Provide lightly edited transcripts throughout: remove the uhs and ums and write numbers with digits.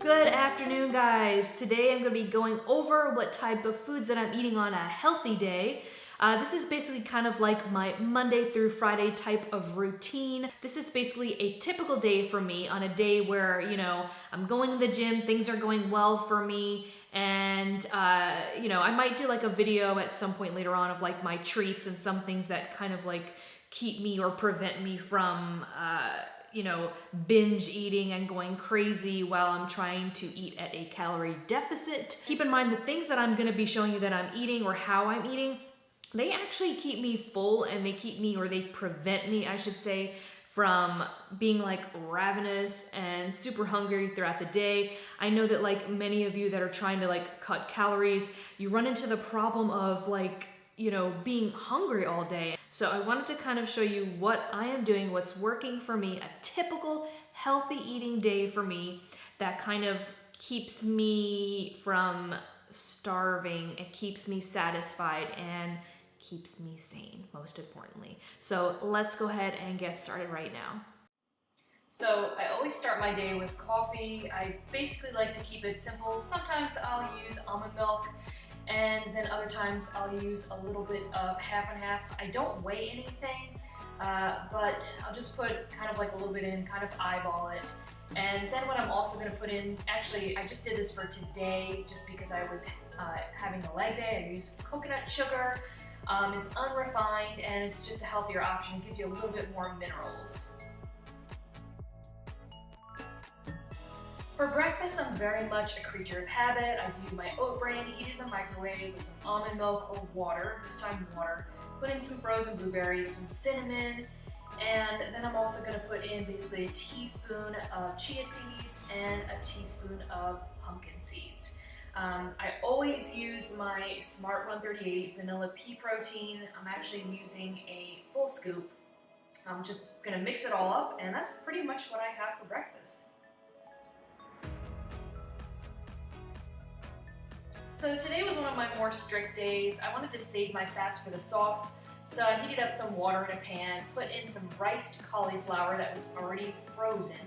Good afternoon, guys. Today I'm going to be going over what type of foods that I'm eating on a healthy day. This is basically kind of like my Monday through Friday type of routine. This is basically a typical day for me on a day where, I'm going to the gym, things are going well for me, and, I might do like a video at some point later on of like my treats and some things that kind of like keep me or prevent me from, binge eating and going crazy while I'm trying to eat at a calorie deficit. Keep in mind the things that I'm gonna be showing you that I'm eating or how I'm eating, they actually keep me full and they prevent me, I should say, from being like ravenous and super hungry throughout the day. I know that like many of you that are trying to like cut calories, you run into the problem of like, being hungry all day. So I wanted to kind of show you what I am doing, what's working for me, a typical healthy eating day for me that kind of keeps me from starving, it keeps me satisfied, and keeps me sane, most importantly. So let's go ahead and get started right now. So I always start my day with coffee. I basically like to keep it simple. Sometimes I'll use almond milk, and then other times I'll use a little bit of half and half. I don't weigh anything, but I'll just put kind of like a little bit in, kind of eyeball it. And then what I'm also gonna put in, actually I just did this for today just because I was having a leg day. I use coconut sugar. It's unrefined and it's just a healthier option. It gives you a little bit more minerals. For breakfast, I'm very much a creature of habit. I do my oat bran heated in the microwave with some almond milk or water, this time water. Put in some frozen blueberries, some cinnamon, and then I'm also gonna put in basically a teaspoon of chia seeds and a teaspoon of pumpkin seeds. I always use my Smart 138 vanilla pea protein. I'm actually using a full scoop. I'm just gonna mix it all up, and that's pretty much what I have for breakfast. So today was one of my more strict days. I wanted to save my fats for the sauce, so I heated up some water in a pan, put in some riced cauliflower that was already frozen,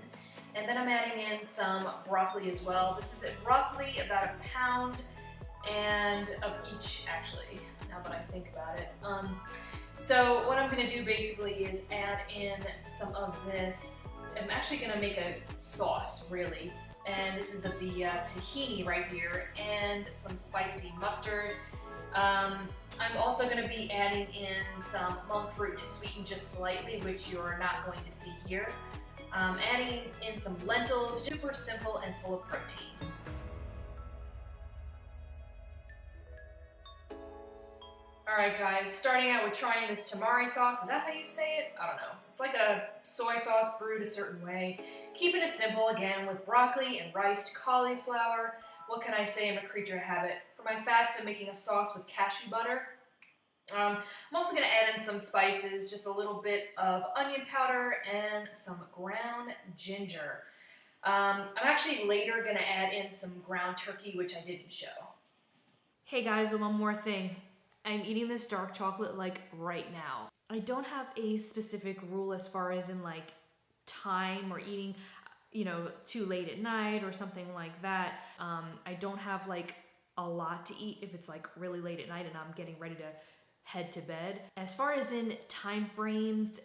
and then I'm adding in some broccoli as well. This is roughly about a pound and of each, actually, now that I think about it. So what I'm gonna do basically is add in some of this. I'm actually gonna make a sauce, really. And this is of the tahini right here, and some spicy mustard. I'm also going to be adding in some monk fruit to sweeten just slightly, which you're not going to see here. Adding in some lentils, super simple and full of protein. Alright guys, starting out with trying this tamari sauce. Is that how you say it? I don't know. It's like a soy sauce brewed a certain way. Keeping it simple again with broccoli and riced cauliflower. What can I say? I'm a creature of habit. For my fats, I'm making a sauce with cashew butter. I'm also going to add in some spices, just a little bit of onion powder and some ground ginger. I'm actually later going to add in some ground turkey, which I didn't show. Hey guys, one more thing. I'm eating this dark chocolate like right now. I don't have a specific rule as far as in like time or eating, too late at night or something like that. I don't have like a lot to eat if it's like really late at night and I'm getting ready to head to bed. As far as in time frames,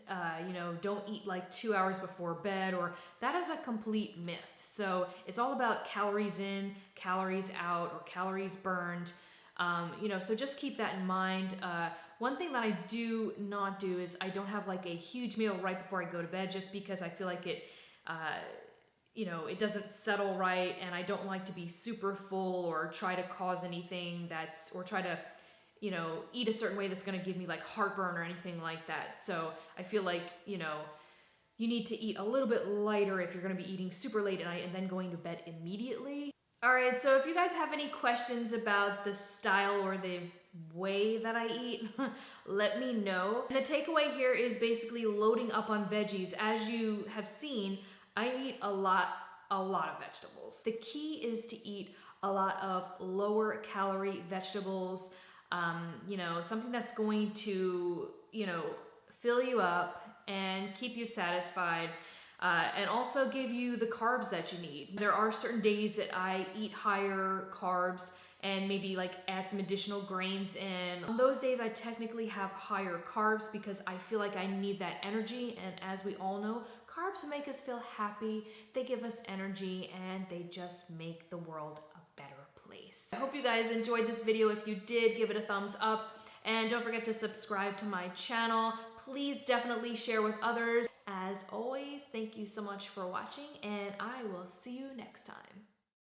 don't eat like 2 hours before bed, or that is a complete myth. So it's all about calories in, calories out, or calories burned. So just keep that in mind. One thing that I do not do is I don't have like a huge meal right before I go to bed, just because I feel like it, it doesn't settle right, and I don't like to be super full or try to cause anything or try to, eat a certain way that's going to give me like heartburn or anything like that. So I feel like, you need to eat a little bit lighter if you're going to be eating super late at night and then going to bed immediately. Alright, so if you guys have any questions about the style or the way that I eat, let me know. And the takeaway here is basically loading up on veggies. As you have seen, I eat a lot of vegetables. The key is to eat a lot of lower calorie vegetables, something that's going to, fill you up and keep you satisfied. and also give you the carbs that you need. There are certain days that I eat higher carbs and maybe like add some additional grains in. On those days I technically have higher carbs because I feel like I need that energy, and as we all know, carbs make us feel happy, they give us energy, and they just make the world a better place. I hope you guys enjoyed this video. If you did, give it a thumbs up, and don't forget to subscribe to my channel. Please definitely share with others. As always, thank you so much for watching, and I will see you next time.